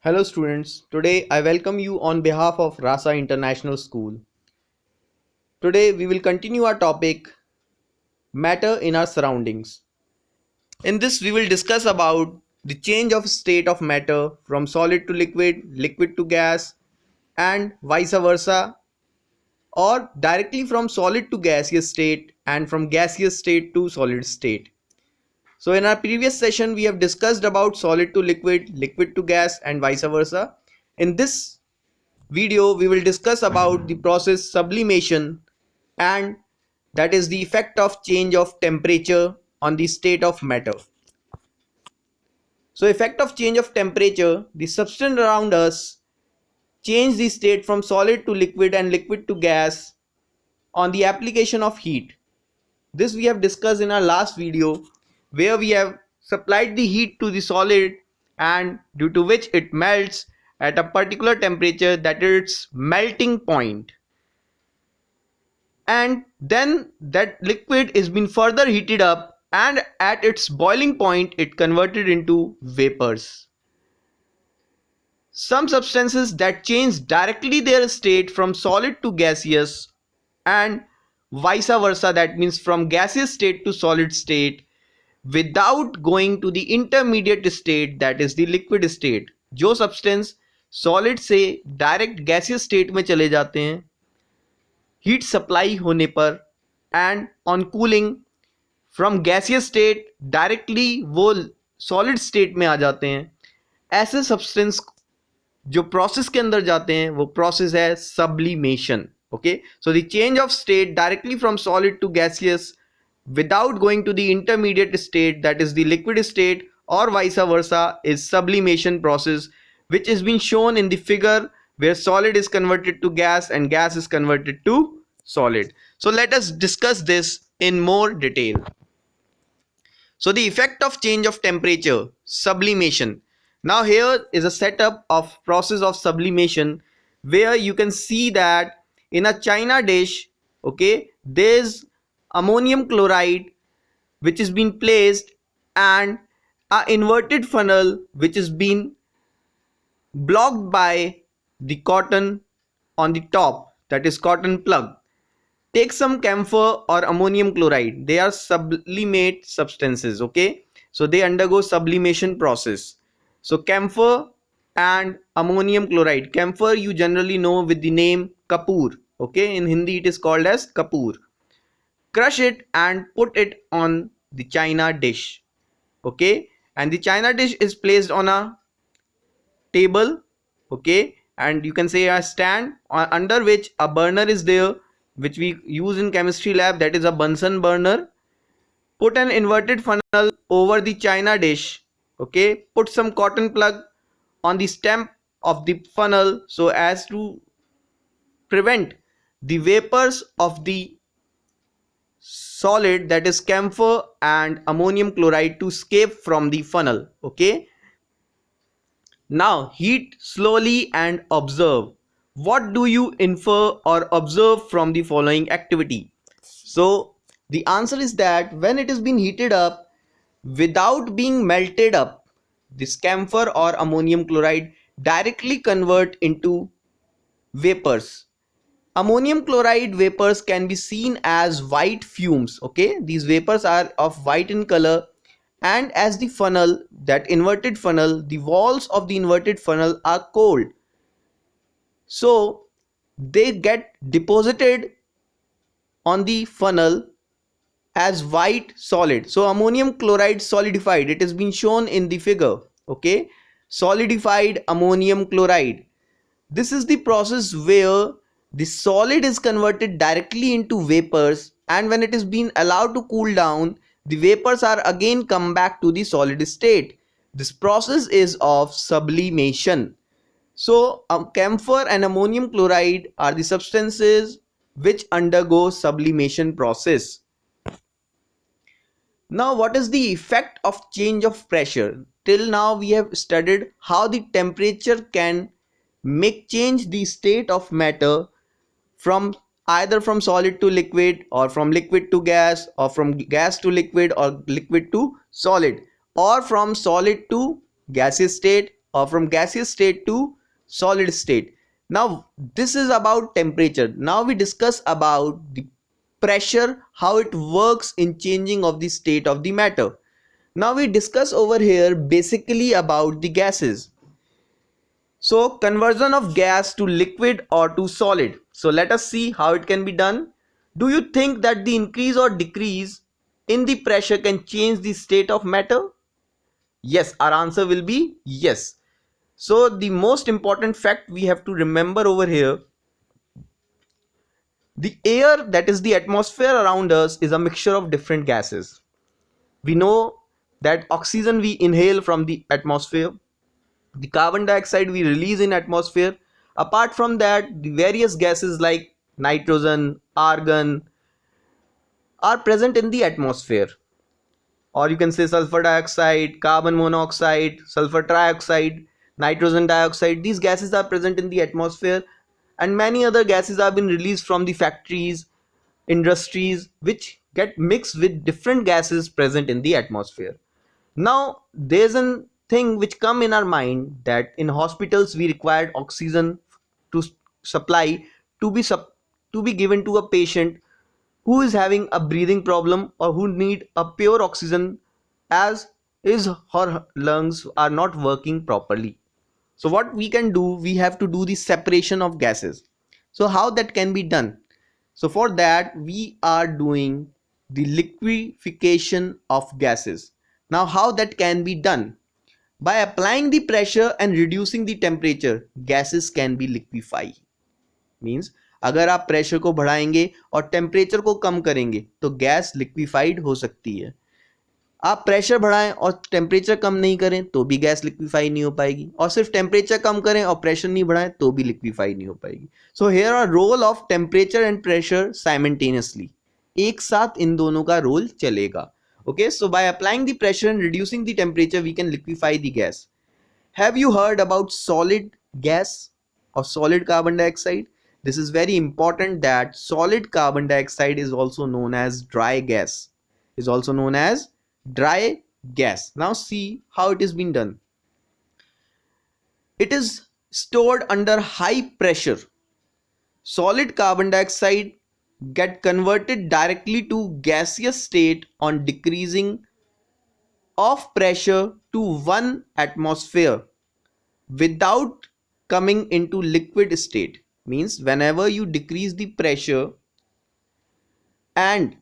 Hello students, today I welcome you on behalf of Rasa International School. Today we will continue our topic matter in our surroundings. In this we will discuss about the change of state of matter from solid to liquid, liquid to gas and vice versa, or directly from solid to gaseous state and from gaseous state to solid state. So in our previous session we have discussed about solid to liquid, liquid to gas and vice versa. In this video we will discuss about the process sublimation, and that is the effect of change of temperature on the state of matter. So effect of change of temperature, the substance around us change the state from solid to liquid and liquid to gas on the application of heat. This we have discussed in our last video, where we have supplied the heat to the solid and due to which it melts at a particular temperature, that is its melting point. And then that liquid is been further heated up, and at its boiling point it converted into vapors. Some substances that change directly their state from solid to gaseous and vice versa, that means from gaseous state to solid state, without going to the intermediate state, that is the liquid state. जो substance solid से direct gaseous state में चले जाते हैं heat supply होने पर, and on cooling from gaseous state directly वो solid state में आ जाते हैं, ऐसे सब्सटेंस जो प्रोसेस के अंदर जाते हैं वो प्रोसेस है sublimation. Okay, so the change of state directly from solid to gaseous without going to the intermediate state, that is the liquid state, or vice versa, is sublimation process, which is being shown in the figure where solid is converted to gas and gas is converted to solid. So let us discuss this in more detail. So the effect of change of temperature, sublimation. Now here is a setup of process of sublimation, where you can see that in a china dish, okay, there's ammonium chloride which is being placed, and a inverted funnel which is being blocked by the cotton on the top, that is cotton plug. Take some camphor or ammonium chloride, they are sublimate substances. Okay, so they undergo sublimation process. So camphor and ammonium chloride, camphor you generally know with the name kapoor. Okay, in Hindi it is called as kapoor. Crush it and put it on the china dish. Okay, and the china dish is placed on a table. Okay, and you can say a stand under which a burner is there, which we use in chemistry lab, that is a Bunsen burner. Put an inverted funnel over the china dish. Okay, put some cotton plug on the stem of the funnel so as to prevent the vapors of the solid, that is camphor and ammonium chloride, to escape from the funnel. Okay, now heat slowly and observe. What do you infer or observe from the following activity? So the answer is that when it has been heated up without being melted up, this camphor or ammonium chloride directly convert into vapors. Ammonium chloride vapors can be seen as white fumes. Okay, these vapors are of white in color, and as the funnel, that inverted funnel, the walls of the inverted funnel are cold, so they get deposited on the funnel as white solid. So ammonium chloride solidified, it has been shown in the figure. Okay, solidified ammonium chloride. This is the process where the solid is converted directly into vapors, and when it is being allowed to cool down, the vapors are again come back to the solid state. This process is of sublimation. So camphor and ammonium chloride are the substances which undergo sublimation process. Now what is the effect of change of pressure? Till now we have studied how the temperature can make change the state of matter from either from solid to liquid, or from liquid to gas, or from gas to liquid, or liquid to solid, or from solid to gaseous state, or from gaseous state to solid state. Now this is about temperature. Now we discuss about the pressure, how it works in changing of the state of the matter. Now we discuss over here basically about the gases. So conversion of gas to liquid or to solid. So let us see how it can be done. Do you think that the increase or decrease in the pressure can change the state of matter? Yes, our answer will be yes. So the most important fact we have to remember over here, the air, that is the atmosphere around us, is a mixture of different gases. We know that oxygen we inhale from the atmosphere, the carbon dioxide we release in atmosphere. Apart from that, the various gases like nitrogen, argon are present in the atmosphere, or you can say sulfur dioxide, carbon monoxide, sulfur trioxide, nitrogen dioxide. These gases are present in the atmosphere, and many other gases have been released from the factories, industries, which get mixed with different gases present in the atmosphere. Now there's a thing which come in our mind, that in hospitals we required oxygen to supply, to be to be given to a patient who is having a breathing problem or who need a pure oxygen, as his or her lungs are not working properly. So what we can do, we have to do the separation of gases. So how that can be done? So for that we are doing the liquefaction of gases. Now how that can be done? By applying the pressure and reducing the temperature, gases can be liquefied. Means अगर आप pressure को बढ़ाएंगे और temperature को कम करेंगे तो gas liquefied हो सकती है. आप प्रेशर बढ़ाएं और टेम्परेचर कम नहीं करें तो भी गैस लिक्विफाई नहीं हो पाएगी, और सिर्फ टेम्परेचर कम करें और प्रेशर नहीं बढ़ाएं तो भी लिक्विफाई नहीं हो पाएगी. So here are role of temperature and pressure simultaneously. एक साथ इन दोनों का रोल चलेगा. Okay, so by applying the pressure and reducing the temperature we can liquefy the gas. Have you heard about solid gas or solid carbon dioxide? This is very important, that solid carbon dioxide is also known as dry gas. Is also known as dry gas. Now see how it is being done. It is stored under high pressure. Solid carbon dioxide get converted directly to gaseous state on decreasing of pressure to 1 atmosphere without coming into liquid state. Means whenever you decrease the pressure, and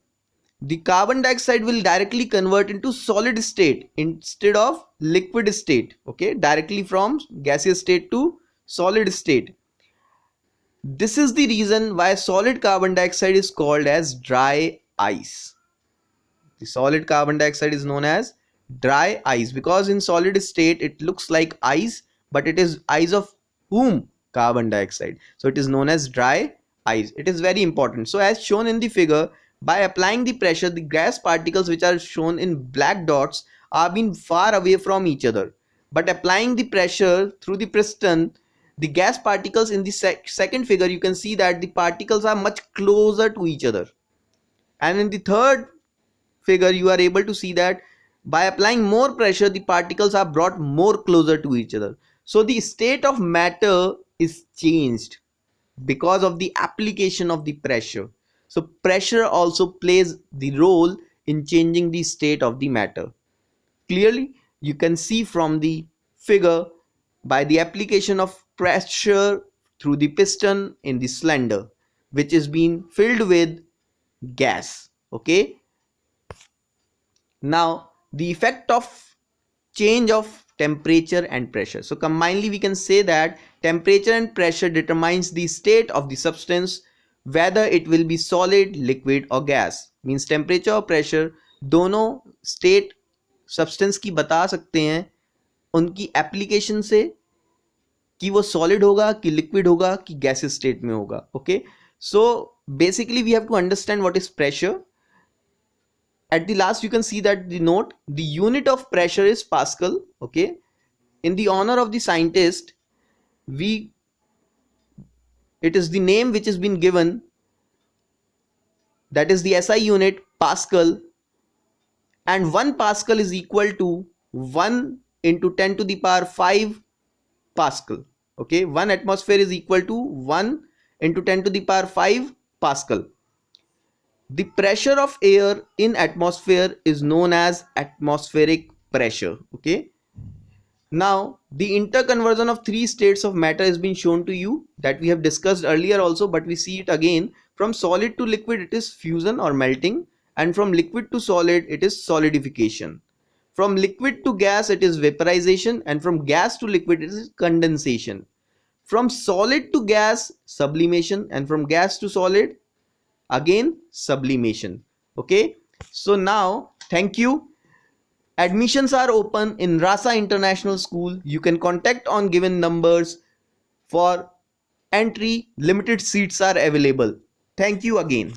the carbon dioxide will directly convert into solid state instead of liquid state. Okay, directly from gaseous state to solid state. This is the reason why solid carbon dioxide is called as dry ice. The solid carbon dioxide is known as dry ice because in solid state it looks like ice, but it is ice of whom? Carbon dioxide. So it is known as dry ice. It is very important. So as shown in the figure, by applying the pressure, the gas particles which are shown in black dots are being far away from each other. But applying the pressure through the piston, the gas particles in the second figure, you can see that the particles are much closer to each other. And in the third figure, you are able to see that by applying more pressure, the particles are brought more closer to each other. So the state of matter is changed because of the application of the pressure. So pressure also plays the role in changing the state of the matter. Clearly you can see from the figure, by the application of pressure through the piston in the cylinder which is being filled with gas. Okay, now the effect of change of temperature and pressure. So combinedly we can say that temperature and pressure determines the state of the substance, whether it will be solid, liquid or gas. Means temperature और pressure दोनों state substance की बता सकते हैं उनकी application से, कि वो solid होगा कि liquid होगा कि gaseous state में होगा. Okay, so basically we have to understand what is pressure. At the last you can see that the note, the unit of pressure is Pascal. Okay, in the honor of the scientist, it is the name which has been given, that is the SI unit Pascal, and 1 Pascal is equal to 1 into 10 to the power 5 Pascal. Okay, 1 atmosphere is equal to 1 into 10 to the power 5 Pascal. The pressure of air in atmosphere is known as atmospheric pressure. Okay. Now, the interconversion of three states of matter has been shown to you, that we have discussed earlier also, but we see it again. From solid to liquid, it is fusion or melting, and from liquid to solid, it is solidification. From liquid to gas, it is vaporization, and from gas to liquid, it is condensation. From solid to gas, sublimation, and from gas to solid, again sublimation. Okay, so now thank you. Admissions are open in Rasa International School. You can contact on given numbers for entry. Limited seats are available. Thank you again.